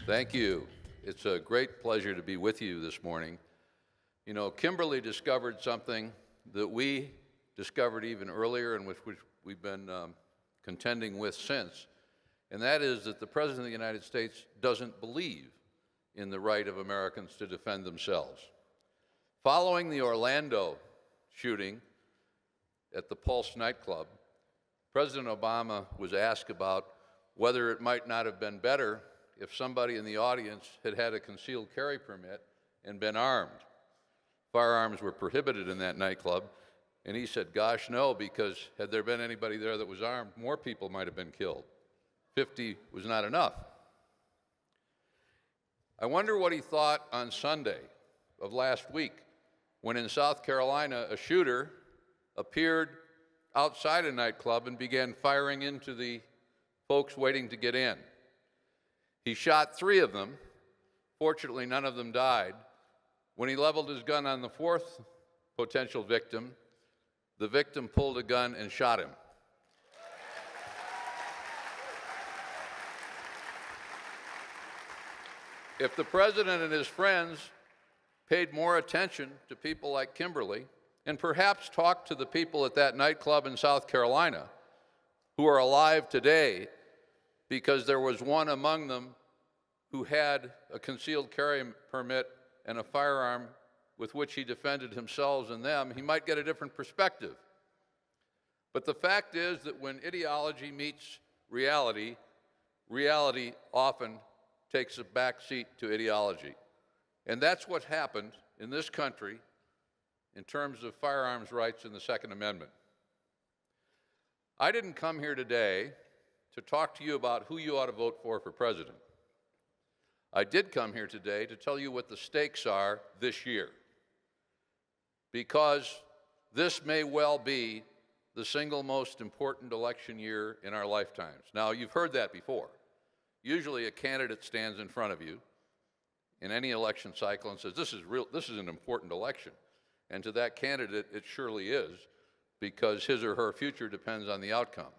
Thank you. It's a great pleasure to be with you this morning. You know, Kimberly discovered something that we discovered even earlier and which we've been contending with since, and that is that the President of the United States doesn't believe in the right of Americans to defend themselves. Following the Orlando shooting at the Pulse nightclub, President Obama was asked about whether it might not have been better if somebody in the audience had had a concealed carry permit and been armed. Firearms were prohibited in that nightclub, and he said, gosh, no, because had there been anybody there that was armed, more people might have been killed. 50 was not enough. I wonder what he thought on Sunday of last week when in South Carolina a shooter appeared outside a nightclub and began firing into the folks waiting to get in. He shot 3 of them. Fortunately, none of them died. When he leveled his gun on the 4th potential victim, the victim pulled a gun and shot him. If the president and his friends paid more attention to people like Kimberly and perhaps talked to the people at that nightclub in South Carolina who are alive today because there was one among them who had a concealed carry permit and a firearm with which he defended himself and them, he might get a different perspective. But the fact is that when ideology meets reality, reality often takes a back seat to ideology. And that's what happened in this country in terms of firearms rights in the Second Amendment. I didn't come here today to talk to you about who you ought to vote for president. I did come here today to tell you what the stakes are this year, because this may well be the single most important election year in our lifetimes. Now, you've heard that before. Usually a candidate stands in front of you in any election cycle and says, this is an important election. And to that candidate, it surely is, because his or her future depends on the outcome.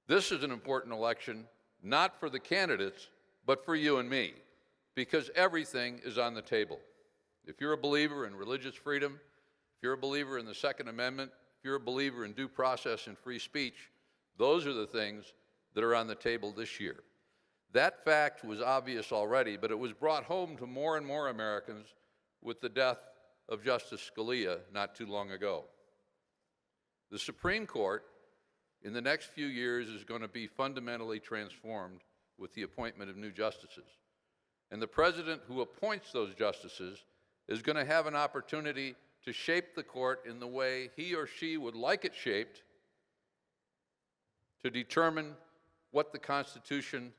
This is an important election, not for the candidates, but for you and me, because everything is on the table. If you're a believer in religious freedom, if you're a believer in the Second Amendment, if you're a believer in due process and free speech, those are the things that are on the table this year. That fact was obvious already, but it was brought home to more and more Americans with the death of Justice Scalia not too long ago. The Supreme Court, in the next few years, is going to be fundamentally transformed with the appointment of new justices. And the president who appoints those justices is going to have an opportunity to shape the court in the way he or she would like it shaped, to determine what the Constitution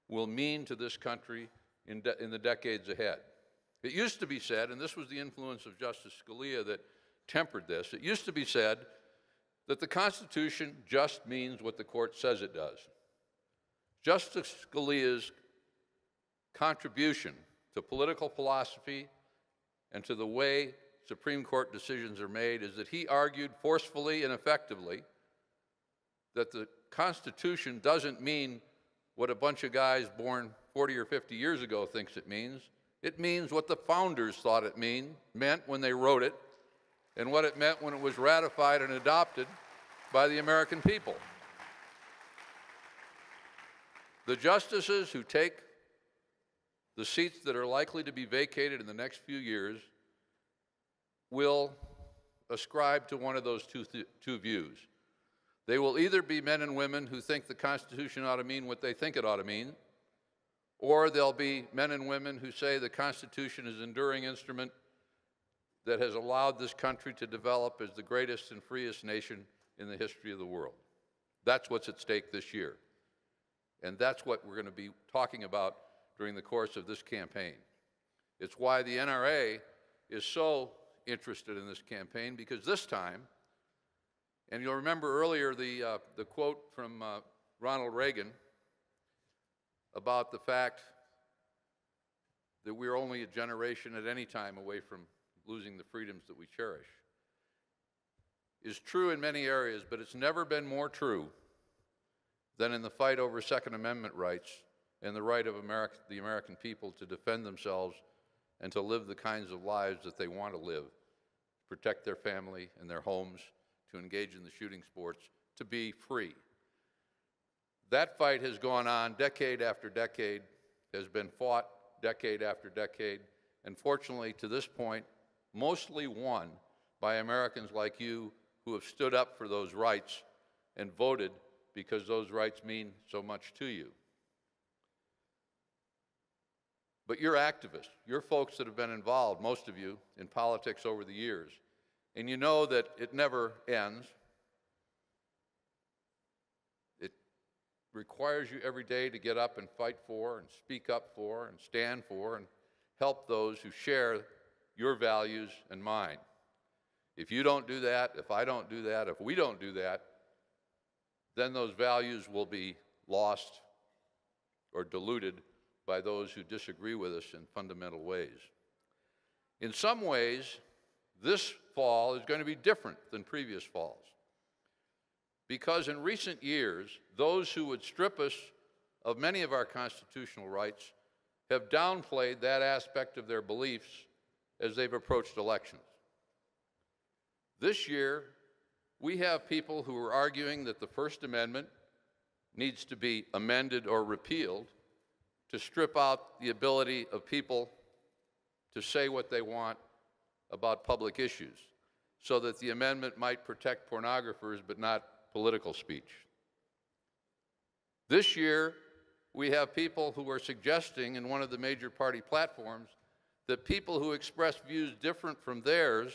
will mean to this country in the decades ahead. It used to be said, and this was the influence of Justice Scalia that tempered this, it used to be said that the Constitution just means what the court says it does. Justice Scalia's contribution to political philosophy and to the way Supreme Court decisions are made is that he argued forcefully and effectively that the Constitution doesn't mean what a bunch of guys born 40 or 50 years ago thinks it means. It means what the founders thought it meant when they wrote it, and what it meant when it was ratified and adopted by the American people. The justices who take the seats that are likely to be vacated in the next few years will ascribe to one of those two views. They will either be men and women who think the Constitution ought to mean what they think it ought to mean, or they'll be men and women who say the Constitution is an enduring instrument that has allowed this country to develop as the greatest and freest nation in the history of the world. That's what's at stake this year. And that's what we're going to be talking about during the course of this campaign. It's why the NRA is so interested in this campaign, because this time, and you'll remember earlier the quote from Ronald Reagan about the fact that we're only a generation at any time away from losing the freedoms that we cherish, is true in many areas, but it's never been more true than in the fight over Second Amendment rights and the right of the American people to defend themselves and to live the kinds of lives that they want to live, protect their family and their homes, to engage in the shooting sports, to be free. That fight has gone on decade after decade, has been fought decade after decade, and fortunately, to this point, mostly won by Americans like you who have stood up for those rights and voted because those rights mean so much to you. But you're activists. You're folks that have been involved, most of you, in politics over the years. And you know that it never ends. It requires you every day to get up and fight for and speak up for and stand for and help those who share your values and mine. If you don't do that, if I don't do that, if we don't do that, then those values will be lost or diluted by those who disagree with us in fundamental ways. In some ways, this fall is going to be different than previous falls, because in recent years, those who would strip us of many of our constitutional rights have downplayed that aspect of their beliefs as they've approached elections. This year, we have people who are arguing that the First Amendment needs to be amended or repealed to strip out the ability of people to say what they want about public issues, so that the amendment might protect pornographers but not political speech. This year, we have people who are suggesting in one of the major party platforms that people who express views different from theirs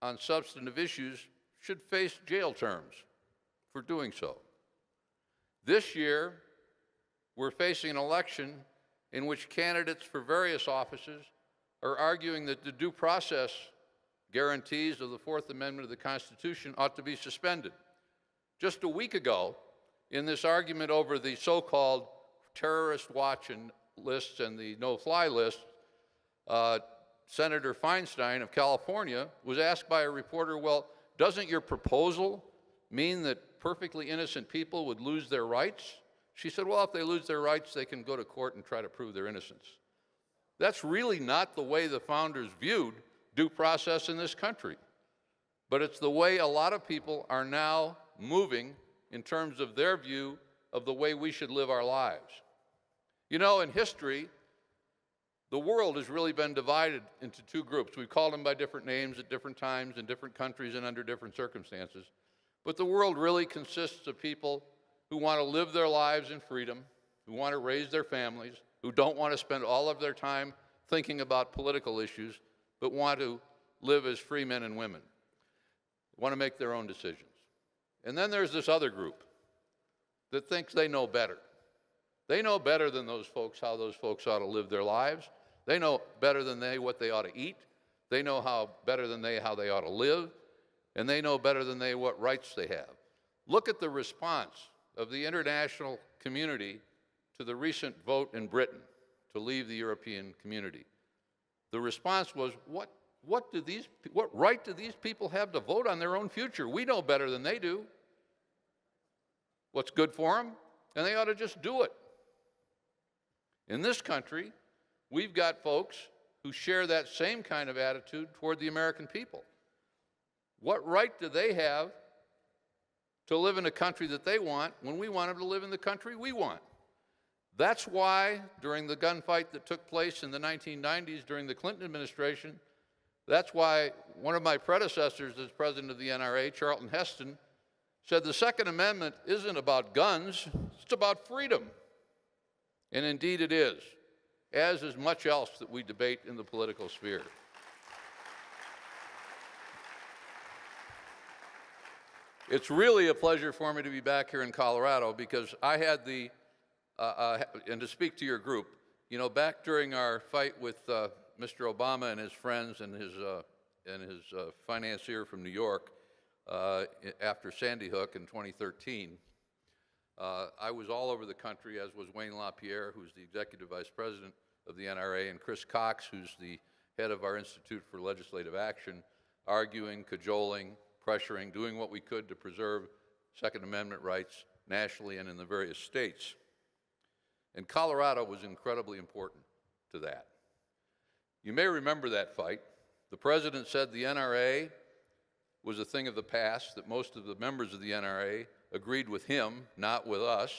on substantive issues should face jail terms for doing so. This year, we're facing an election in which candidates for various offices are arguing that the due process guarantees of the Fourth Amendment of the Constitution ought to be suspended. Just a week ago, in this argument over the so-called terrorist watch lists and the no-fly list, Senator Feinstein of California was asked by a reporter, well, doesn't your proposal mean that perfectly innocent people would lose their rights? She said, well, if they lose their rights, they can go to court and try to prove their innocence. That's really not the way the founders viewed due process in this country. But it's the way a lot of people are now moving in terms of their view of the way we should live our lives. You know, in history, the world has really been divided into two groups. We've called them by different names at different times in different countries and under different circumstances. But the world really consists of people who want to live their lives in freedom, who want to raise their families, who don't want to spend all of their time thinking about political issues, but want to live as free men and women, want to make their own decisions. And then there's this other group that thinks they know better. They know better than those folks how those folks ought to live their lives. They know better than they what they ought to eat. They know better than they how they ought to live. And they know better than they what rights they have. Look at the response of the international community to the recent vote in Britain to leave the European community. The response was, what right do these people have to vote on their own future? We know better than they do what's good for them, and they ought to just do it. In this country, we've got folks who share that same kind of attitude toward the American people. What right do they have to live in a country that they want when we want them to live in the country we want? That's why during the gunfight that took place in the 1990s during the Clinton administration, that's why one of my predecessors as president of the NRA, Charlton Heston, said the Second Amendment isn't about guns, it's about freedom. And indeed it is, as is much else that we debate in the political sphere. It's really a pleasure for me to be back here in Colorado because I had the, and to speak to your group, you know, back during our fight with Mr. Obama and his friends and his financier from New York after Sandy Hook in 2013, I was all over the country, as was Wayne LaPierre, who's the executive vice president of the NRA, and Chris Cox, who's the head of our Institute for Legislative Action, arguing, cajoling, pressuring, doing what we could to preserve Second Amendment rights nationally and in the various states. And Colorado was incredibly important to that. You may remember that fight. The president said the NRA was a thing of the past, that most of the members of the NRA agreed with him, not with us,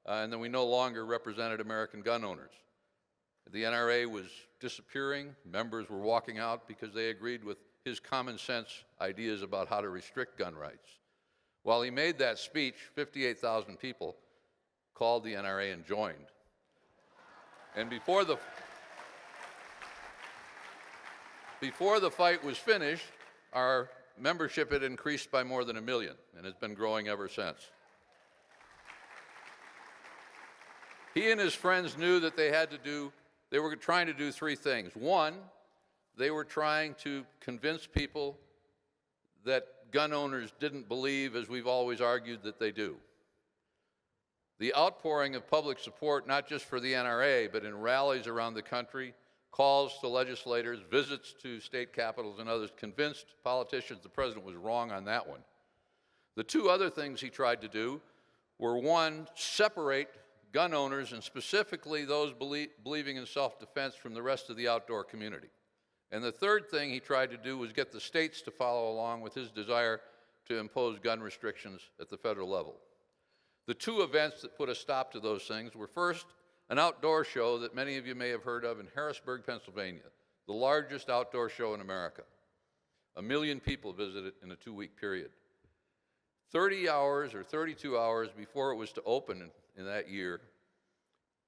and that we no longer represented American gun owners. The NRA was disappearing. Members were walking out because they agreed with his common sense ideas about how to restrict gun rights. While he made that speech, 58,000 people called the NRA and joined. And before the fight was finished, our membership had increased by more than 1 million and has been growing ever since. He and his friends knew that they were trying to do three things. One, they were trying to convince people that gun owners didn't believe, as we've always argued, that they do. The outpouring of public support, not just for the NRA, but in rallies around the country, calls to legislators, visits to state capitals and others, convinced politicians the president was wrong on that one. The two other things he tried to do were, one, separate gun owners, and specifically those believing in self-defense, from the rest of the outdoor community. And the third thing he tried to do was get the states to follow along with his desire to impose gun restrictions at the federal level. The two events that put a stop to those things were, first, an outdoor show that many of you may have heard of in Harrisburg, Pennsylvania, the largest outdoor show in America. 1 million people visited in a 2-week period. 30 hours or 32 hours before it was to open in that year,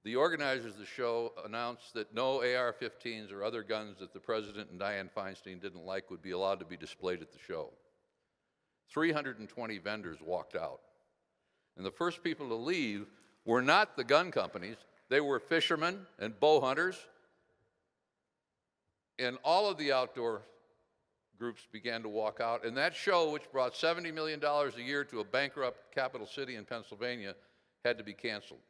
the organizers of the show announced that no AR-15s or other guns that the president and Dianne Feinstein didn't like would be allowed to be displayed at the show. 320 vendors walked out. And the first people to leave were not the gun companies, they were fishermen and bow hunters. And all of the outdoor groups began to walk out. And that show, which brought $70 million a year to a bankrupt capital city in Pennsylvania, had to be canceled.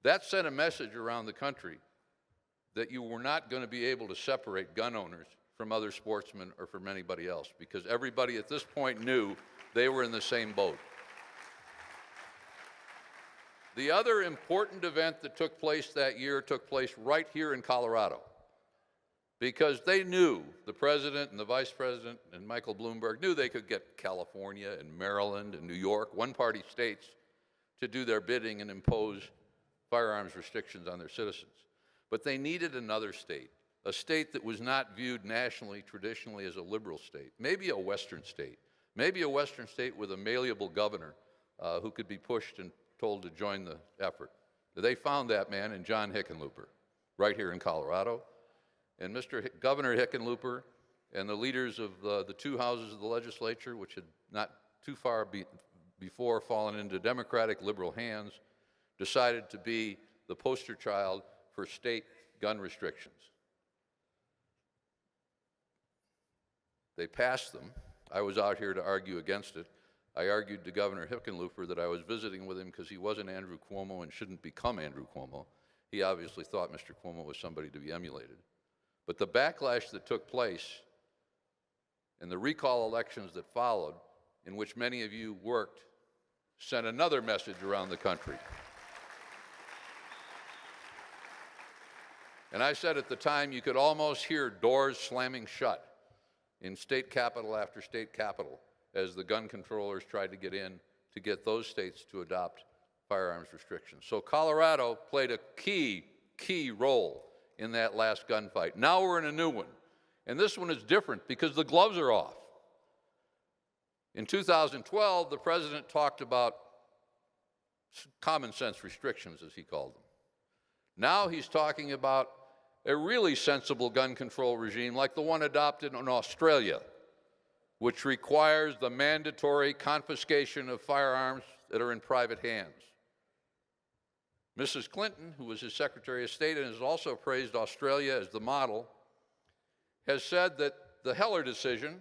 That sent a message around the country that you were not going to be able to separate gun owners from other sportsmen or from anybody else, because everybody at this point knew they were in the same boat. The other important event that took place that year took place right here in Colorado, because they knew, the president and the vice president and Michael Bloomberg knew they could get California and Maryland and New York, one-party states, to do their bidding and impose firearms restrictions on their citizens. But they needed another state, a state that was not viewed nationally, traditionally, as a liberal state, maybe a Western state, maybe a Western state with a malleable governor who could be pushed and told to join the effort. They found that man in John Hickenlooper, right here in Colorado. And Governor Hickenlooper and the leaders of the two houses of the legislature, which had not too far before fallen into Democratic liberal hands, decided to be the poster child for state gun restrictions. They passed them. I was out here to argue against it. I argued to Governor Hickenlooper that I was visiting with him because he wasn't Andrew Cuomo and shouldn't become Andrew Cuomo. He obviously thought Mr. Cuomo was somebody to be emulated. But the backlash that took place and the recall elections that followed, in which many of you worked, sent another message around the country. And I said at the time, you could almost hear doors slamming shut in state capital after state capital as the gun controllers tried to get in to get those states to adopt firearms restrictions. So Colorado played a key role in that last gunfight. Now we're in a new one. And this one is different because the gloves are off. In 2012, the president talked about common sense restrictions, as he called them. Now he's talking about a really sensible gun control regime like the one adopted in Australia, which requires the mandatory confiscation of firearms that are in private hands. Mrs. Clinton, who was his Secretary of State and has also praised Australia as the model, has said that the Heller decision,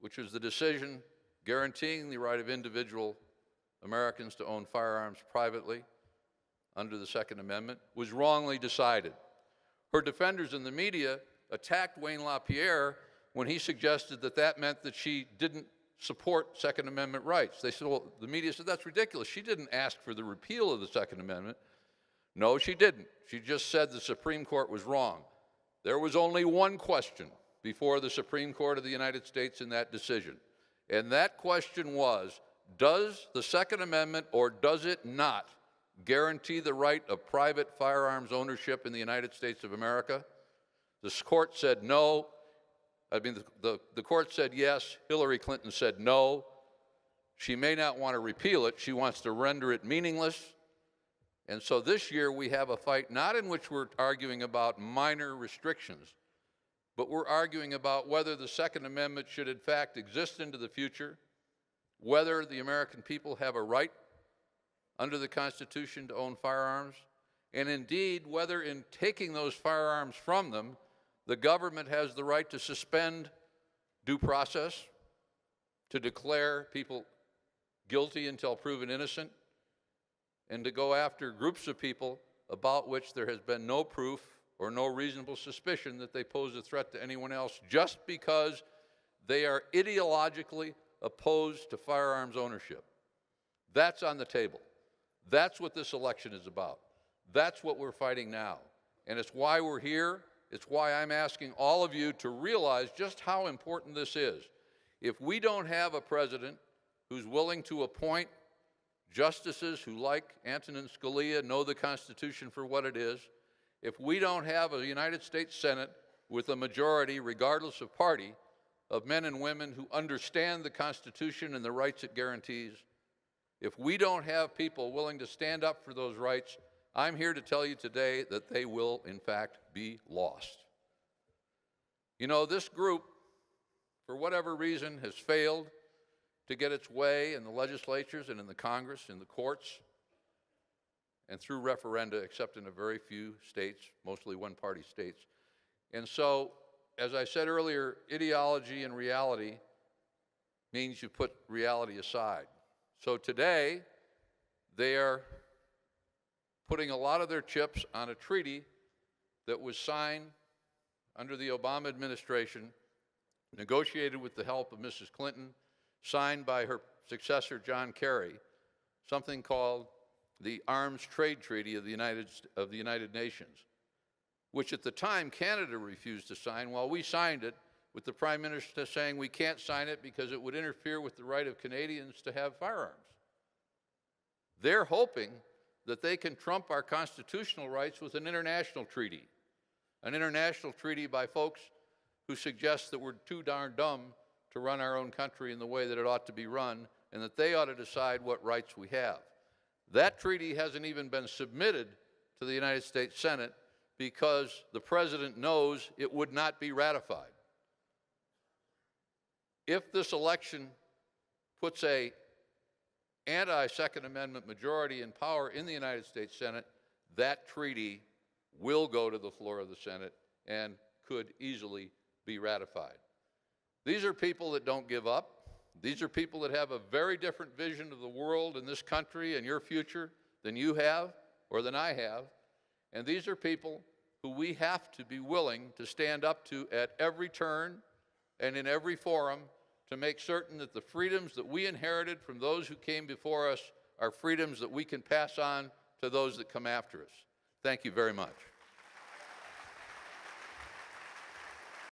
which was the decision guaranteeing the right of individual Americans to own firearms privately under the Second Amendment, was wrongly decided. Her defenders in the media attacked Wayne LaPierre when he suggested that that meant that she didn't support Second Amendment rights. They said, well, the media said, that's ridiculous. She didn't ask for the repeal of the Second Amendment. No, she didn't. She just said the Supreme Court was wrong. There was only one question before the Supreme Court of the United States in that decision. And that question was, does the Second Amendment or does it not guarantee the right of private firearms ownership in the United States of America? The court said no. The court said yes. Hillary Clinton said no. She may not want to repeal it. She wants to render it meaningless. And so this year we have a fight not in which we're arguing about minor restrictions, but we're arguing about whether the Second Amendment should in fact exist into the future, whether the American people have a right under the Constitution to own firearms, and indeed whether in taking those firearms from them, the government has the right to suspend due process, to declare people guilty until proven innocent, and to go after groups of people about which there has been no proof or no reasonable suspicion that they pose a threat to anyone else just because they are ideologically opposed to firearms ownership. That's on the table. That's what this election is about. That's what we're fighting now. And it's why we're here. It's why I'm asking all of you to realize just how important this is. If we don't have a president who's willing to appoint justices who, like Antonin Scalia, know the Constitution for what it is, if we don't have a United States Senate with a majority, regardless of party, of men and women who understand the Constitution and the rights it guarantees, if we don't have people willing to stand up for those rights, I'm here to tell you today that they will, in fact, be lost. You know, this group, for whatever reason, has failed to get its way in the legislatures and in the Congress, in the courts, and through referenda, except in a very few states, mostly one-party states. And so, as I said earlier, ideology and reality means you put reality aside. So today, they are putting a lot of their chips on a treaty that was signed under the Obama administration, negotiated with the help of Mrs. Clinton, signed by her successor, John Kerry, something called the Arms Trade Treaty of the United Nations, which at the time Canada refused to sign while we signed it, with the Prime Minister saying we can't sign it because it would interfere with the right of Canadians to have firearms. They're hoping that they can trump our constitutional rights with an international treaty by folks who suggest that we're too darn dumb to run our own country in the way that it ought to be run, and that they ought to decide what rights we have. That treaty hasn't even been submitted to the United States Senate because the President knows it would not be ratified. If this election puts an anti-Second Amendment majority in power in the United States Senate, that treaty will go to the floor of the Senate and could easily be ratified. These are people that don't give up. These are people that have a very different vision of the world and this country and your future than you have or than I have. And these are people who we have to be willing to stand up to at every turn and in every forum to make certain that the freedoms that we inherited from those who came before us are freedoms that we can pass on to those that come after us. Thank you very much.